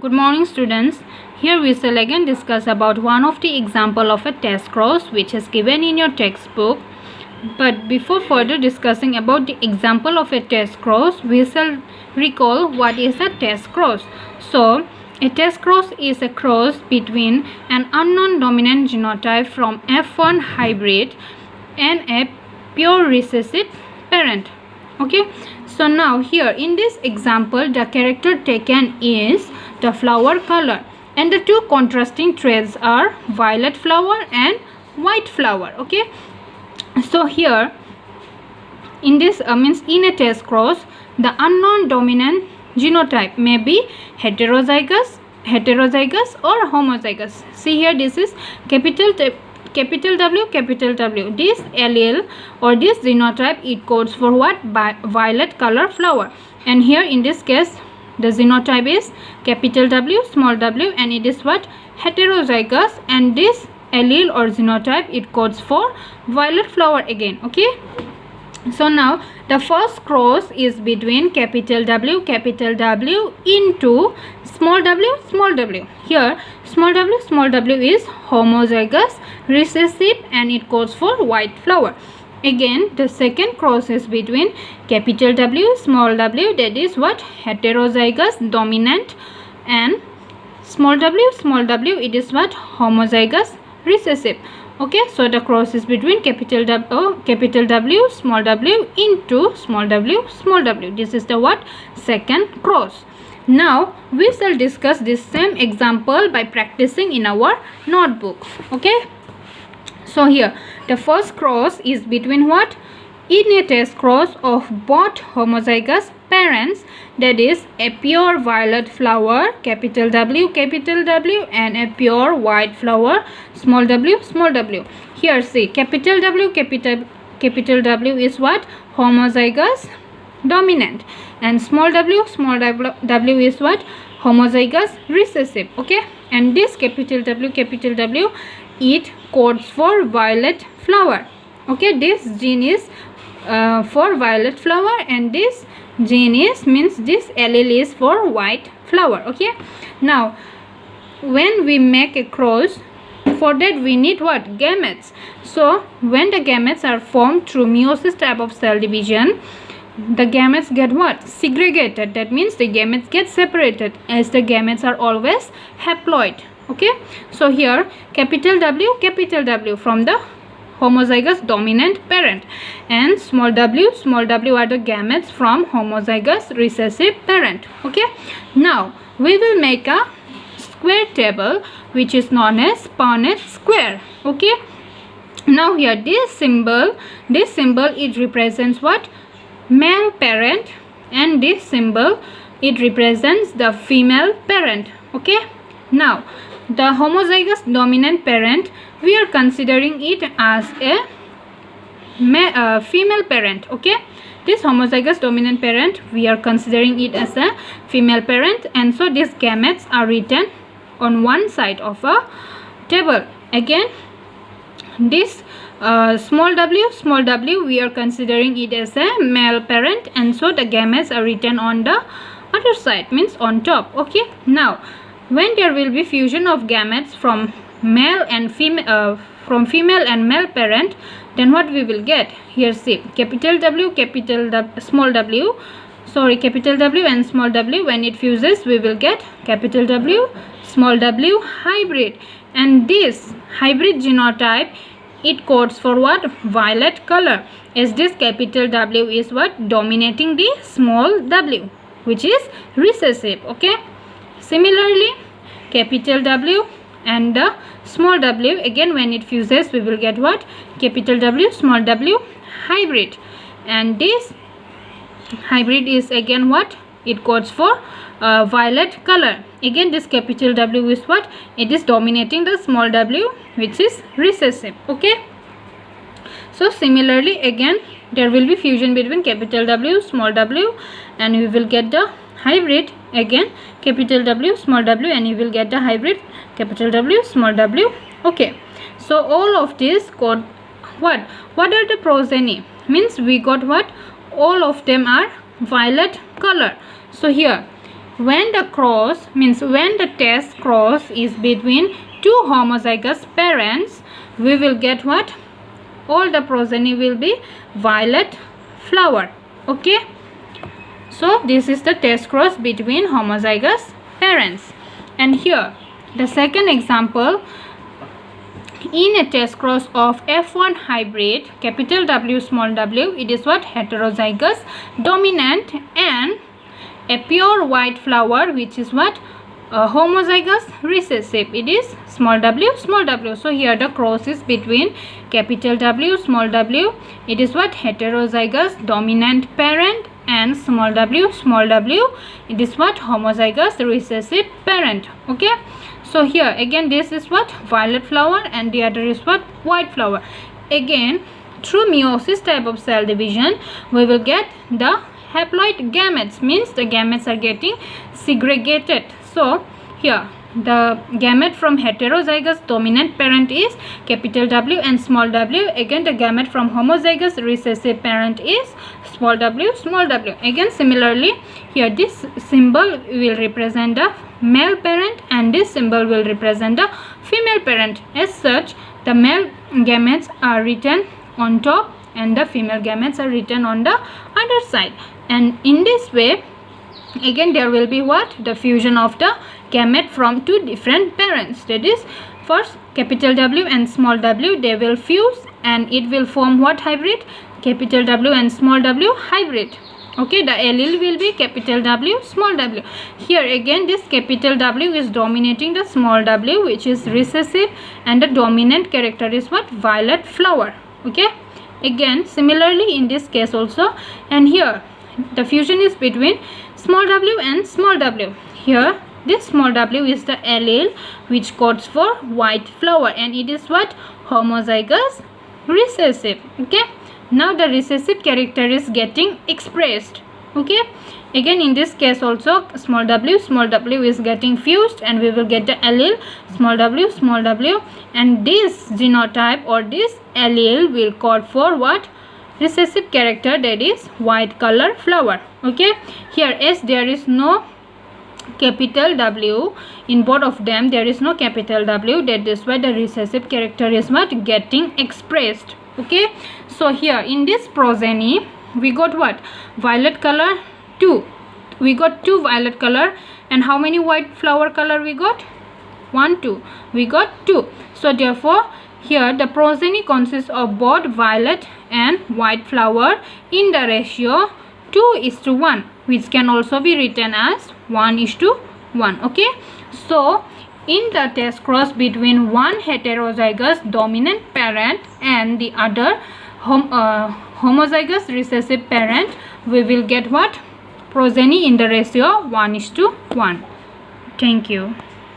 Good morning students. Here we shall again discuss about one of the example of a test cross which is given in your textbook. But before further discussing about the example of a test cross, we shall recall what is a test cross. So a test cross is a cross between an unknown dominant genotype from F1 hybrid and a pure recessive parent. Okay, so now here in this example the character taken is the flower color and the two contrasting traits are violet flower and white flower. Okay, so here in this means in a test cross the unknown dominant genotype may be heterozygous or homozygous. See here, this is capital W. This allele or this genotype, it codes for what? Violet color flower, and here in this case the genotype is capital W, small w, and it is what? Heterozygous, and this allele or genotype, it codes for violet flower again. Okay, so now the first cross is between capital W into small w. Here small w is homozygous recessive and it codes for white flower. Again the second cross is between capital W, small w, that is what? Heterozygous dominant, and small w, it is what? Homozygous recessive. Okay, so the cross is between capital W, small w into small w. This is the what? Second cross. Now we shall discuss this same example by practicing in our notebook. Okay, so here the first cross is between what? In a test cross of both homozygous parents, that is a pure violet flower capital W, and a pure white flower small w. Here see, capital W is what? Homozygous dominant, and small w is what? Homozygous recessive. Okay, and this capital W, it codes for violet flower. Okay, this gene is for violet flower, and this gene is means this allele is for white flower. Okay, now when we make a cross, for that we need what? Gametes. So when the gametes are formed through meiosis type of cell division, the gametes get what? Segregated. That means the gametes get separated, as the gametes are always haploid. Okay, so here capital W from the homozygous dominant parent, and small w are the gametes from homozygous recessive parent. Okay, now we will make a square table which is known as Punnett square. Okay, now here this symbol it represents what? Male parent, and this symbol it represents the female parent. Okay, now the homozygous dominant parent, we are considering it as a female parent. Okay, this homozygous dominant parent, we are considering it as a female parent, and so these gametes are written on one side of a table. Again this small w, we are considering it as a male parent, and so the gametes are written on the other side, means on top. Okay, now when there will be fusion of gametes from male and female from female and male parent, then what we will get? Here see, capital W and small w, when it fuses we will get capital W, small w hybrid, and this hybrid genotype, it codes for what? Violet color, as this capital W is what? Dominating the small w, which is recessive. Okay, similarly capital W and the small w, again when it fuses we will get what? Capital W, small w hybrid, and this hybrid is again what? It codes for violet color. Again this capital W is what? It is dominating the small w, which is recessive. Okay, so similarly again there will be fusion between capital W, small w, and we will get the hybrid, again capital W, small w, and you will get the hybrid capital W, small w. Okay, so all of this code what are the progeny? Means we got what? All of them are violet color. So here when the test cross is between two homozygous parents, we will get what? All the progeny will be violet flower. Okay, so this is the test cross between homozygous parents. And here the second example, in a test cross of F1 hybrid, capital W small w, it is what? Heterozygous dominant, and a pure white flower, which is what? Homozygous recessive, it is small w small w. So here the cross is between capital W small w, it is what? Heterozygous dominant parent, and small w small w, it is what? Homozygous recessive parent. Okay, so here again this is what? Violet flower, and the other is what? White flower. Again, through meiosis type of cell division, we will get the haploid gametes, means the gametes are getting segregated. So here the gamete from heterozygous dominant parent is capital W and small w. Again the gamete from homozygous recessive parent is small w small w. Again similarly, here this symbol will represent the male parent and this symbol will represent the female parent. As such, the male gametes are written on top and the female gametes are written on the other side. And in this way, again there will be what? The fusion of the gamete from two different parents. That is, first capital W and small w, they will fuse and it will form what hybrid? Capital W and small w hybrid. Okay, the allele will be capital W small w. Here again this capital W is dominating the small w, which is recessive, and the dominant character is what? Violet flower. Okay, again similarly in this case also, and here the fusion is between small w and small w. Here this small w is the allele which codes for white flower, and it is what? Homozygous recessive. Okay, now the recessive character is getting expressed. Okay, again in this case also small w is getting fused and we will get the allele small w, and this genotype or this allele will code for what? Recessive character, that is white color flower. Okay, here as there is no capital W in both of them, there is no capital W, that is why the recessive character is what? Getting expressed. Okay, so here in this progeny we got what? Violet color 2, we got 2 violet color, and how many white flower color we got? 1 2, we got 2. So therefore here the progeny consists of both violet and white flower in the ratio 2:1, which can also be written as 1:1. Okay, so in the test cross between one heterozygous dominant parent and the other homozygous recessive parent, we will get what? Progeny in the ratio 1:1. Thank you.